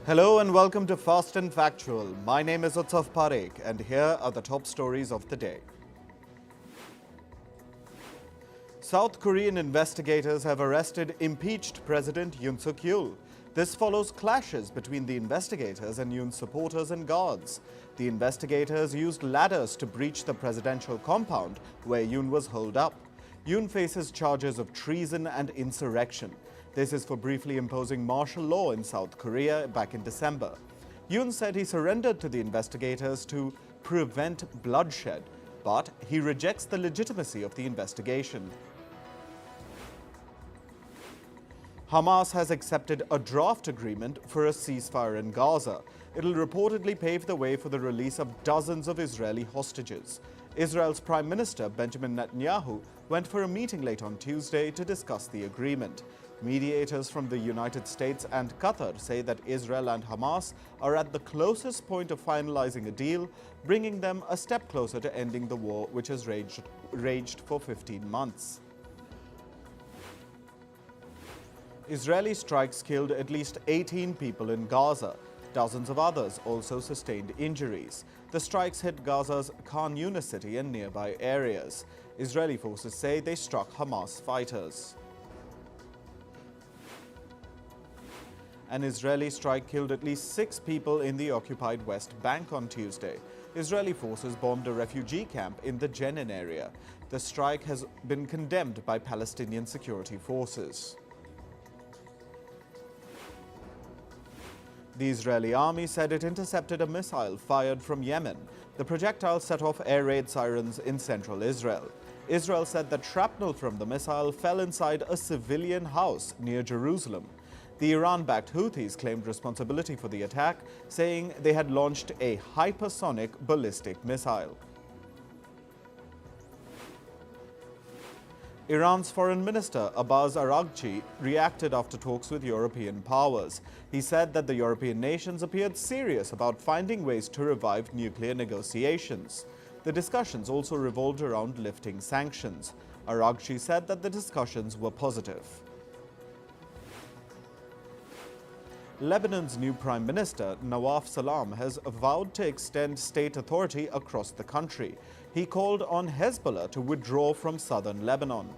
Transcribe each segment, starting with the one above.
Hello and welcome to Fast and Factual. My name is Utsav Parekh and here are the top stories of the day. South Korean investigators have arrested impeached President Yoon Yeol. This follows clashes between the investigators and Yoon's supporters and guards. The investigators used ladders to breach the presidential compound where Yoon was holed up. Yoon faces charges of treason and insurrection. This is for briefly imposing martial law in South Korea back in December. Yoon said he surrendered to the investigators to prevent bloodshed, but he rejects the legitimacy of the investigation. Hamas has accepted a draft agreement for a ceasefire in Gaza. It'll reportedly pave the way for the release of dozens of Israeli hostages. Israel's Prime Minister Benjamin Netanyahu went for a meeting late on Tuesday to discuss the agreement. Mediators from the United States and Qatar say that Israel and Hamas are at the closest point of finalising a deal, bringing them a step closer to ending the war, which has raged for 15 months. Israeli strikes killed at least 18 people in Gaza. Dozens of others also sustained injuries. The strikes hit Gaza's Khan Yunis city and nearby areas. Israeli forces say they struck Hamas fighters. An Israeli strike killed at least 6 people in the occupied West Bank on Tuesday. Israeli forces bombed a refugee camp in the Jenin area. The strike has been condemned by Palestinian security forces. The Israeli army said it intercepted a missile fired from Yemen. The projectile set off air raid sirens in central Israel. Israel said that shrapnel from the missile fell inside a civilian house near Jerusalem. The Iran-backed Houthis claimed responsibility for the attack, saying they had launched a hypersonic ballistic missile. Iran's Foreign Minister Abbas Araghchi reacted after talks with European powers. He said that the European nations appeared serious about finding ways to revive nuclear negotiations. The discussions also revolved around lifting sanctions. Araghchi said that the discussions were positive. Lebanon's new Prime Minister, Nawaf Salam, has vowed to extend state authority across the country. He called on Hezbollah to withdraw from southern Lebanon.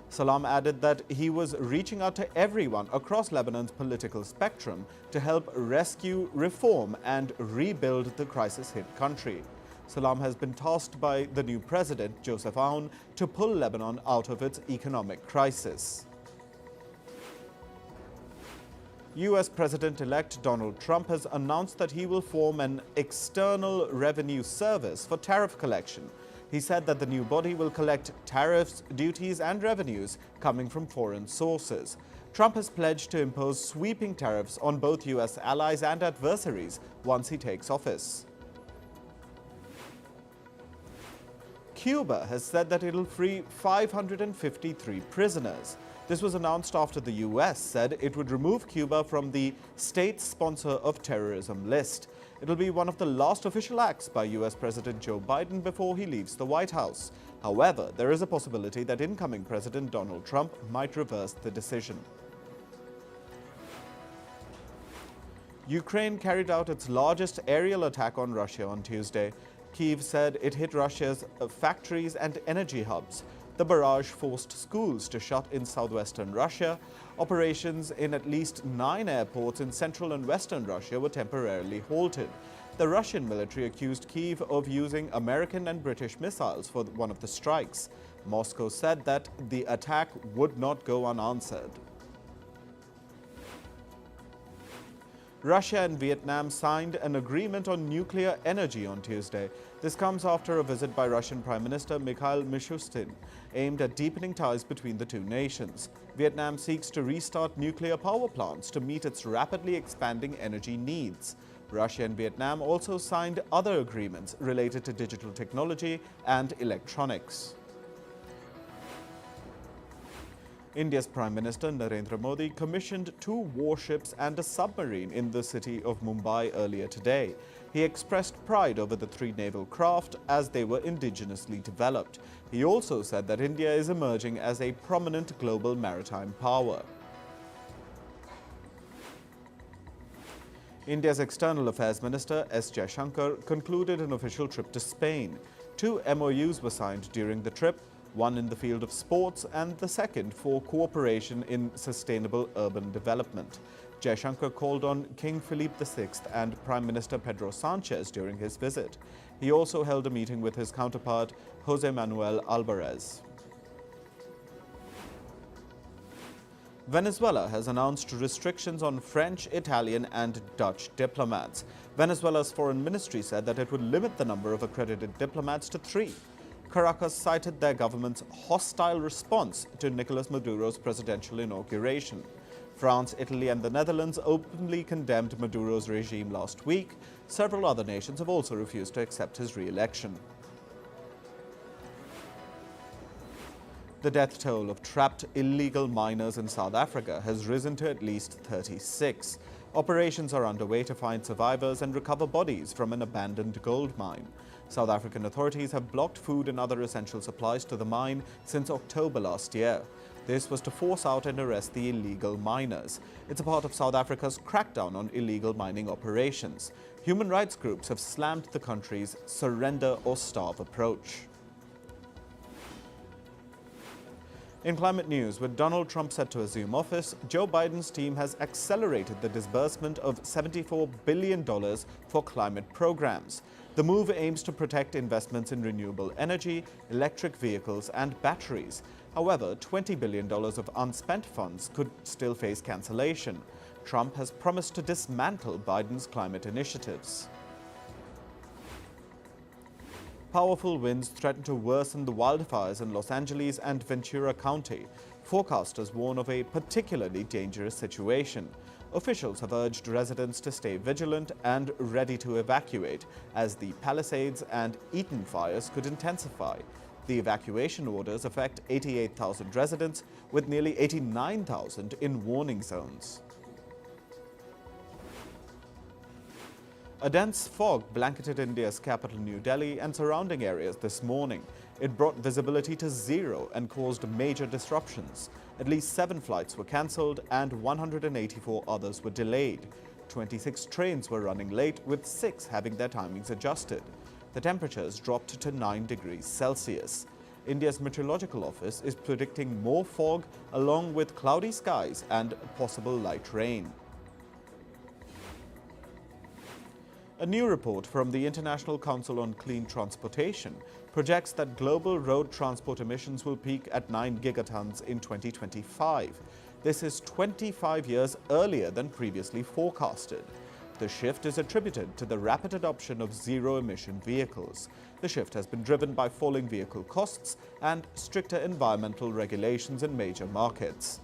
Salam added that he was reaching out to everyone across Lebanon's political spectrum to help rescue, reform, and rebuild the crisis-hit country. Salam has been tasked by the new president, Joseph Aoun, to pull Lebanon out of its economic crisis. US President-elect Donald Trump has announced that he will form an external revenue service for tariff collection. He said that the new body will collect tariffs, duties, and revenues coming from foreign sources. Trump has pledged to impose sweeping tariffs on both US allies and adversaries once he takes office. Cuba has said that it will free 553 prisoners. This was announced after the US said it would remove Cuba from the state sponsor of terrorism list. It will be one of the last official acts by US President Joe Biden before he leaves the White House. However, there is a possibility that incoming President Donald Trump might reverse the decision. Ukraine carried out its largest aerial attack on Russia on Tuesday. Kyiv said it hit Russia's factories and energy hubs. The barrage forced schools to shut in southwestern Russia. Operations in at least 9 airports in central and western Russia were temporarily halted. The Russian military accused Kyiv of using American and British missiles for one of the strikes. Moscow said that the attack would not go unanswered. Russia and Vietnam signed an agreement on nuclear energy on Tuesday. This comes after a visit by Russian Prime Minister Mikhail Mishustin, aimed at deepening ties between the two nations. Vietnam seeks to restart nuclear power plants to meet its rapidly expanding energy needs. Russia and Vietnam also signed other agreements related to digital technology and electronics. India's Prime Minister Narendra Modi commissioned 2 warships and a submarine in the city of Mumbai earlier today. He expressed pride over the 3 naval craft as they were indigenously developed. He also said that India is emerging as a prominent global maritime power. India's External Affairs Minister S. Jaishankar concluded an official trip to Spain. 2 MOUs were signed during the trip, one in the field of sports and the second for cooperation in sustainable urban development. Jaishankar called on King Philippe VI and Prime Minister Pedro Sanchez during his visit. He also held a meeting with his counterpart, José Manuel Alvarez. Venezuela has announced restrictions on French, Italian and Dutch diplomats. Venezuela's foreign ministry said that it would limit the number of accredited diplomats to 3. Caracas cited their government's hostile response to Nicolas Maduro's presidential inauguration. France, Italy and the Netherlands openly condemned Maduro's regime last week. Several other nations have also refused to accept his re-election. The death toll of trapped illegal miners in South Africa has risen to at least 36. Operations are underway to find survivors and recover bodies from an abandoned gold mine. South African authorities have blocked food and other essential supplies to the mine since October last year. This was to force out and arrest the illegal miners. It's a part of South Africa's crackdown on illegal mining operations. Human rights groups have slammed the country's surrender or starve approach. In climate news, with Donald Trump set to assume office, Joe Biden's team has accelerated the disbursement of $74 billion for climate programs. The move aims to protect investments in renewable energy, electric vehicles and batteries. However, $20 billion of unspent funds could still face cancellation. Trump has promised to dismantle Biden's climate initiatives. Powerful winds threaten to worsen the wildfires in Los Angeles and Ventura County. Forecasters warn of a particularly dangerous situation. Officials have urged residents to stay vigilant and ready to evacuate, as the Palisades and Eaton fires could intensify. The evacuation orders affect 88,000 residents, with nearly 89,000 in warning zones. A dense fog blanketed India's capital New Delhi and surrounding areas this morning. It brought visibility to 0 and caused major disruptions. At least 7 flights were cancelled and 184 others were delayed. 26 trains were running late, with 6 having their timings adjusted. The temperatures dropped to 9 degrees Celsius. India's meteorological office is predicting more fog along with cloudy skies and possible light rain. A new report from the International Council on Clean Transportation projects that global road transport emissions will peak at 9 gigatons in 2025. This is 25 years earlier than previously forecasted. The shift is attributed to the rapid adoption of zero-emission vehicles. The shift has been driven by falling vehicle costs and stricter environmental regulations in major markets.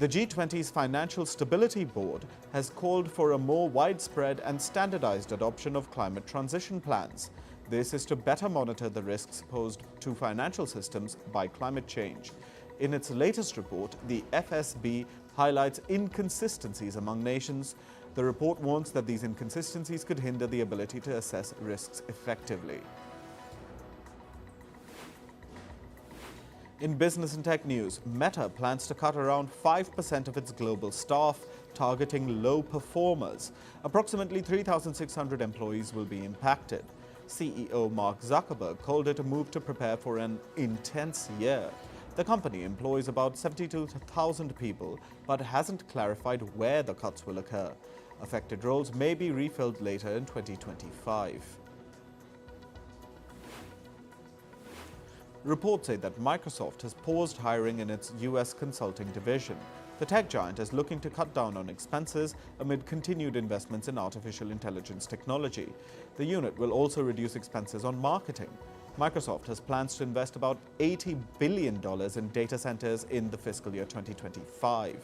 The G20's Financial Stability Board has called for a more widespread and standardized adoption of climate transition plans. This is to better monitor the risks posed to financial systems by climate change. In its latest report, the FSB highlights inconsistencies among nations. The report warns that these inconsistencies could hinder the ability to assess risks effectively. In business and tech news, Meta plans to cut around 5% of its global staff, targeting low performers. Approximately 3,600 employees will be impacted. CEO Mark Zuckerberg called it a move to prepare for an intense year. The company employs about 72,000 people, but hasn't clarified where the cuts will occur. Affected roles may be refilled later in 2025. Reports say that Microsoft has paused hiring in its US consulting division. The tech giant is looking to cut down on expenses amid continued investments in artificial intelligence technology. The unit will also reduce expenses on marketing. Microsoft has plans to invest about $80 billion in data centers in the fiscal year 2025.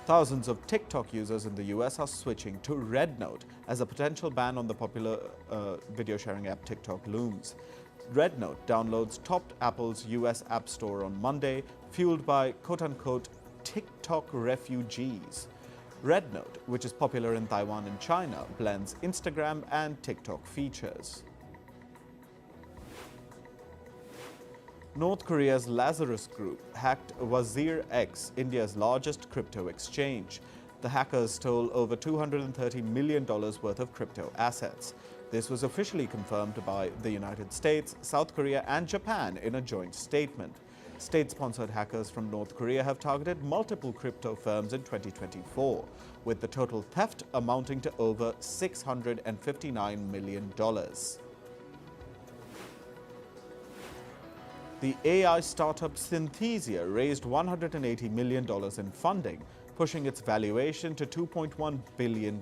Thousands of TikTok users in the US are switching to Red Note as a potential ban on the popular video sharing app TikTok looms. Red Note downloads topped Apple's US App Store on Monday, fueled by quote-unquote TikTok refugees. Red Note, which is popular in Taiwan and China, blends Instagram and TikTok features. North Korea's Lazarus Group hacked Wazir X, India's largest crypto exchange. The hackers stole over $230 million worth of crypto assets. This was officially confirmed by the United States, South Korea and Japan in a joint statement. State-sponsored hackers from North Korea have targeted multiple crypto firms in 2024, with the total theft amounting to over $659 million. The AI startup Synthesia raised $180 million in funding, pushing its valuation to $2.1 billion.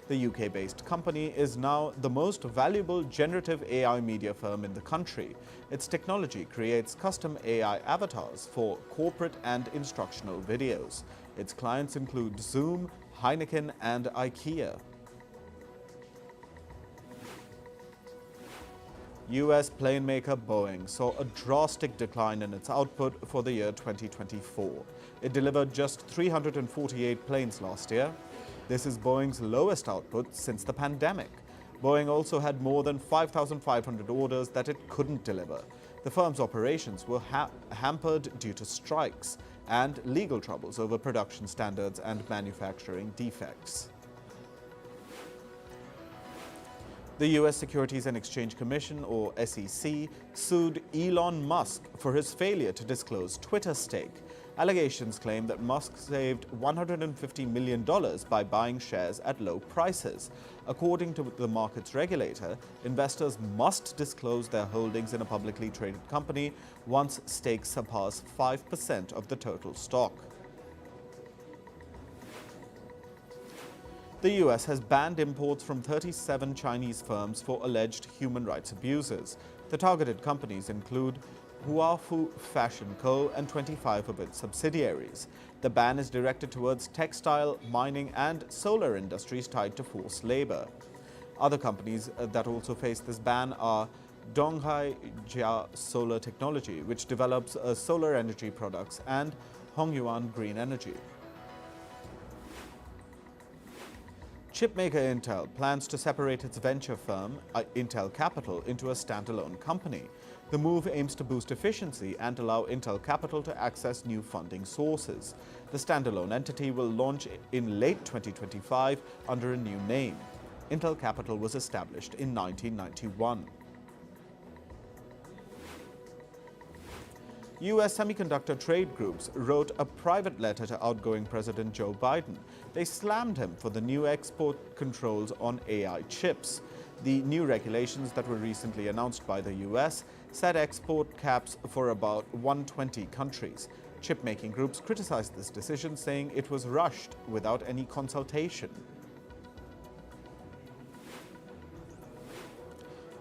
The UK-based company is now the most valuable generative AI media firm in the country. Its technology creates custom AI avatars for corporate and instructional videos. Its clients include Zoom, Heineken, and IKEA. US plane maker Boeing saw a drastic decline in its output for the year 2024. It delivered just 348 planes last year. This is Boeing's lowest output since the pandemic. Boeing also had more than 5,500 orders that it couldn't deliver. The firm's operations were hampered due to strikes and legal troubles over production standards and manufacturing defects. The U.S. Securities and Exchange Commission, or SEC, sued Elon Musk for his failure to disclose Twitter stake. Allegations claim that Musk saved $150 million by buying shares at low prices. According to the market's regulator, investors must disclose their holdings in a publicly traded company once stakes surpass 5% of the total stock. The US has banned imports from 37 Chinese firms for alleged human rights abuses. The targeted companies include Huafu Fashion Co. and 25 of its subsidiaries. The ban is directed towards textile, mining, and solar industries tied to forced labor. Other companies that also face this ban are Donghai Jia Solar Technology, which develops solar energy products, and Hongyuan Green Energy. Chipmaker Intel plans to separate its venture firm, Intel Capital, into a standalone company. The move aims to boost efficiency and allow Intel Capital to access new funding sources. The standalone entity will launch in late 2025 under a new name. Intel Capital was established in 1991. U.S. semiconductor trade groups wrote a private letter to outgoing President Joe Biden. They slammed him for the new export controls on AI chips. The new regulations that were recently announced by the U.S. set export caps for about 120 countries. Chip-making groups criticized this decision, saying it was rushed without any consultation.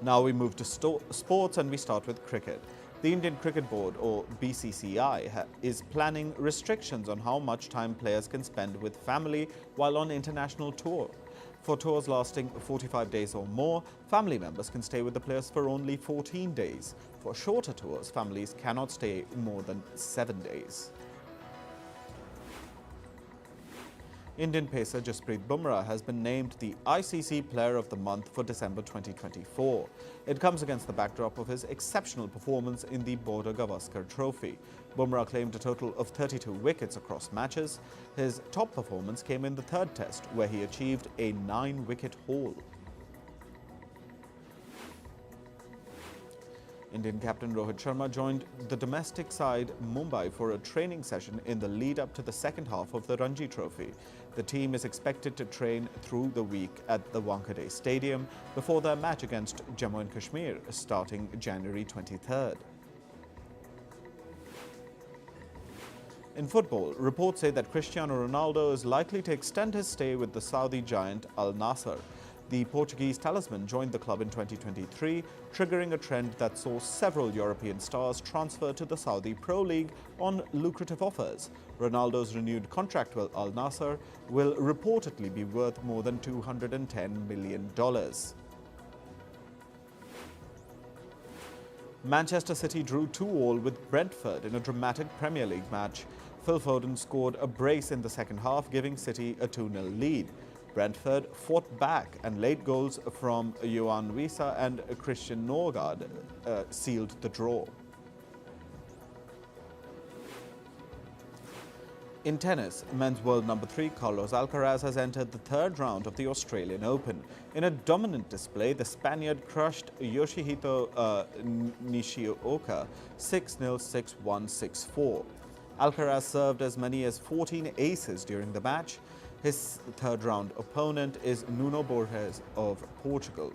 Now we move to sports, and we start with cricket. The Indian Cricket Board, or BCCI, is planning restrictions on how much time players can spend with family while on international tour. For tours lasting 45 days or more, family members can stay with the players for only 14 days. For shorter tours, families cannot stay more than 7 days. Indian pacer Jasprit Bumrah has been named the ICC Player of the Month for December 2024. It comes against the backdrop of his exceptional performance in the Border Gavaskar Trophy. Bumrah claimed a total of 32 wickets across matches. His top performance came in the third test, where he achieved a 9-wicket haul. Indian captain Rohit Sharma joined the domestic side Mumbai for a training session in the lead-up to the second half of the Ranji Trophy. The team is expected to train through the week at the Wankhede Stadium before their match against Jammu and Kashmir starting January 23rd. In football, reports say that Cristiano Ronaldo is likely to extend his stay with the Saudi giant Al Nassr. The Portuguese talisman joined the club in 2023, triggering a trend that saw several European stars transfer to the Saudi Pro League on lucrative offers. Ronaldo's renewed contract with Al Nassr will reportedly be worth more than $210 million. Manchester City drew 2-2 with Brentford in a dramatic Premier League match. Phil Foden scored a brace in the second half, giving City a 2-0 lead. Brentford fought back, and late goals from Yoon and Christian Norgard sealed the draw. In tennis, men's world number 3 Carlos Alcaraz has entered the third round of the Australian Open. In a dominant display, the Spaniard crushed Yoshihito Nishioka 6-0, 6-1, 6-4. Alcaraz served as many as 14 aces during the match. His third round opponent is Nuno Borges of Portugal.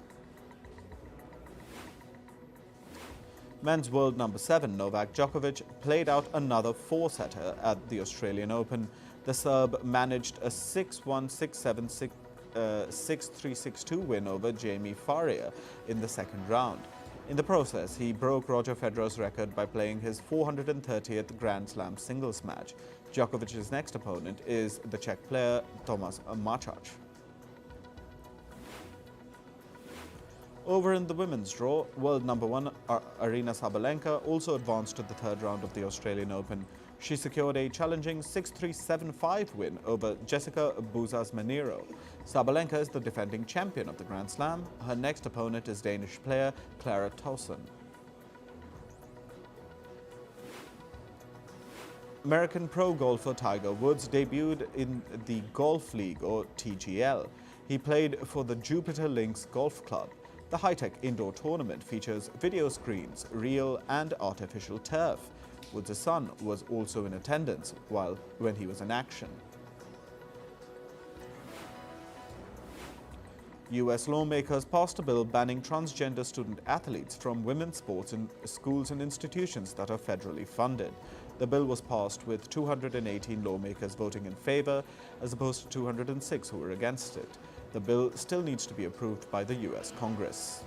Men's world number 7 Novak Djokovic played out another four-setter at the Australian Open. The Serb managed a 6-1, 6-7, 6-3, 6-2 win over Jamie Faria in the second round. In the process, he broke Roger Federer's record by playing his 430th Grand Slam singles match. Djokovic's next opponent is the Czech player Tomas Machac. Over in the women's draw, world number 1 Aryna Sabalenka also advanced to the third round of the Australian Open. She secured a challenging 6-3, 7-5 win over Jessica Buzas-Meniro. Sabalenka is the defending champion of the Grand Slam. Her next opponent is Danish player Clara Tauson. American pro golfer Tiger Woods debuted in the Golf League, or TGL. He played for the Jupiter Links Golf Club. The high-tech indoor tournament features video screens, real and artificial turf. Woods' son was also in attendance when he was in action. U.S. lawmakers passed a bill banning transgender student athletes from women's sports in schools and institutions that are federally funded. The bill was passed with 218 lawmakers voting in favor, as opposed to 206 who were against it. The bill still needs to be approved by the U.S. Congress.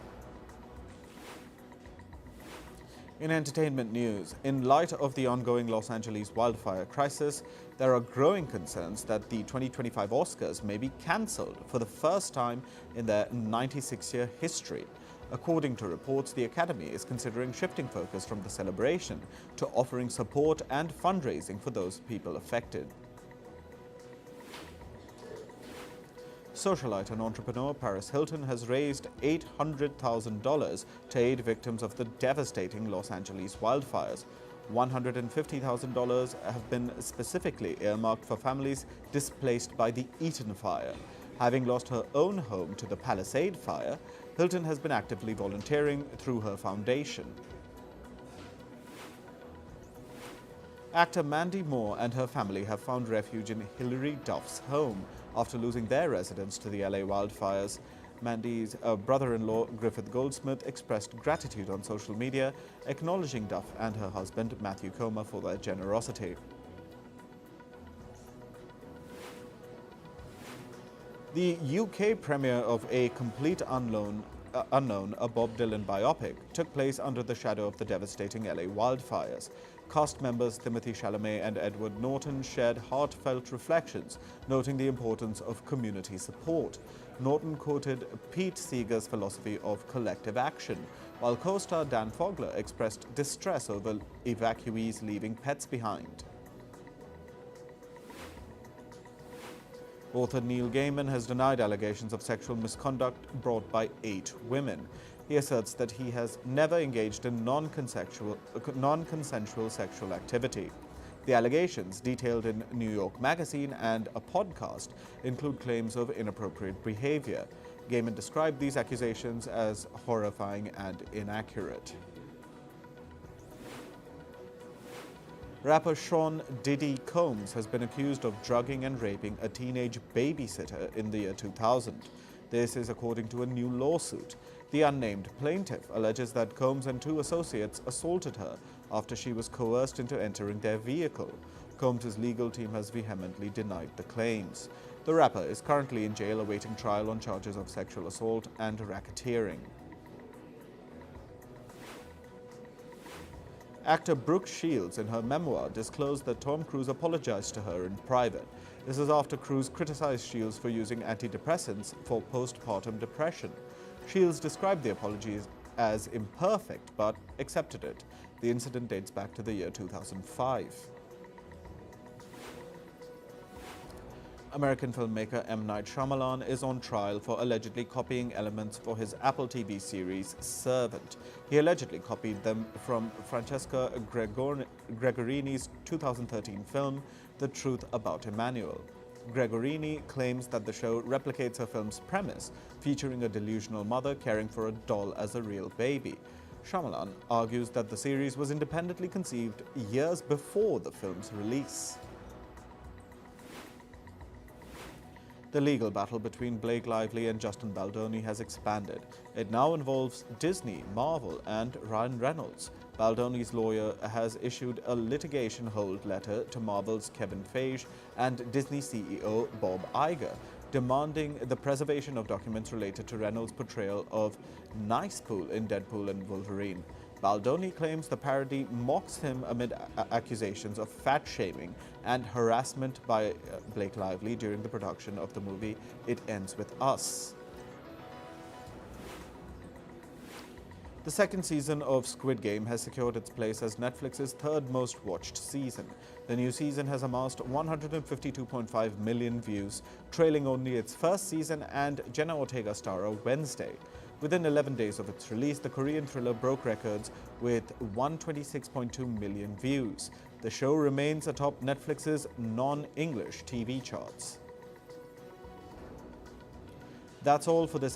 In entertainment news, in light of the ongoing Los Angeles wildfire crisis, there are growing concerns that the 2025 Oscars may be cancelled for the first time in their 96-year history. According to reports, the Academy is considering shifting focus from the celebration to offering support and fundraising for those people affected. Socialite and entrepreneur Paris Hilton has raised $800,000 to aid victims of the devastating Los Angeles wildfires. $150,000 have been specifically earmarked for families displaced by the Eaton fire. Having lost her own home to the Palisade fire, Hilton has been actively volunteering through her foundation. Actor Mandy Moore and her family have found refuge in Hilary Duff's home after losing their residence to the LA wildfires. Mandy's brother-in-law, Griffith Goldsmith, expressed gratitude on social media, acknowledging Duff and her husband, Matthew Comer, for their generosity. The UK premiere of A Complete Unknown, a Bob Dylan biopic, took place under the shadow of the devastating LA wildfires. Cast members Timothée Chalamet and Edward Norton shared heartfelt reflections, noting the importance of community support. Norton quoted Pete Seeger's philosophy of collective action, while co-star Dan Fogler expressed distress over evacuees leaving pets behind. Author Neil Gaiman has denied allegations of sexual misconduct brought by 8 women. He asserts that he has never engaged in non-consensual sexual activity. The allegations, detailed in New York Magazine and a podcast, include claims of inappropriate behavior. Gaiman described these accusations as horrifying and inaccurate. Rapper Sean Diddy Combs has been accused of drugging and raping a teenage babysitter in the year 2000. This is according to a new lawsuit. The unnamed plaintiff alleges that Combs and 2 associates assaulted her after she was coerced into entering their vehicle. Combs' legal team has vehemently denied the claims. The rapper is currently in jail awaiting trial on charges of sexual assault and racketeering. Actor Brooke Shields, in her memoir, disclosed that Tom Cruise apologized to her in private. This is after Cruise criticized Shields for using antidepressants for postpartum depression. Shields described the apologies as imperfect, but accepted it. The incident dates back to the year 2005. American filmmaker M. Night Shyamalan is on trial for allegedly copying elements for his Apple TV series Servant. He allegedly copied them from Francesca Gregorini's 2013 film, The Truth About Emmanuel. Gregorini claims that the show replicates her film's premise, featuring a delusional mother caring for a doll as a real baby. Shyamalan argues that the series was independently conceived years before the film's release. The legal battle between Blake Lively and Justin Baldoni has expanded. It now involves Disney, Marvel, and Ryan Reynolds. Baldoni's lawyer has issued a litigation hold letter to Marvel's Kevin Feige and Disney CEO Bob Iger, demanding the preservation of documents related to Reynolds' portrayal of Nicepool in Deadpool and Wolverine. Baldoni claims the parody mocks him amid accusations of fat-shaming and harassment by Blake Lively during the production of the movie It Ends With Us. The second season of Squid Game has secured its place as Netflix's third most watched season. The new season has amassed 152.5 million views, trailing only its first season and Jenna Ortega's Star Wednesday. Within 11 days of its release, the Korean thriller broke records with 126.2 million views. The show remains atop Netflix's non-English TV charts. That's all for this episode.